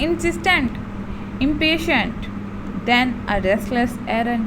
insistent, impatient, then a restless errand۔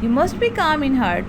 You must be calm in heart،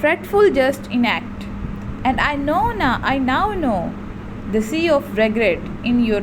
Fretful just in act, and I now know the sea of regret in your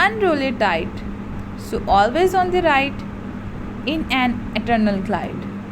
unruly tight, so always on the right in an eternal glide۔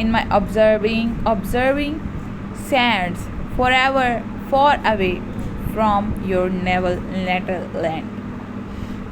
in my observing sands forever far away from your natal land۔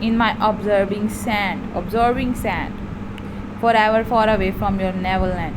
in my observing sand forever far away from your navel land،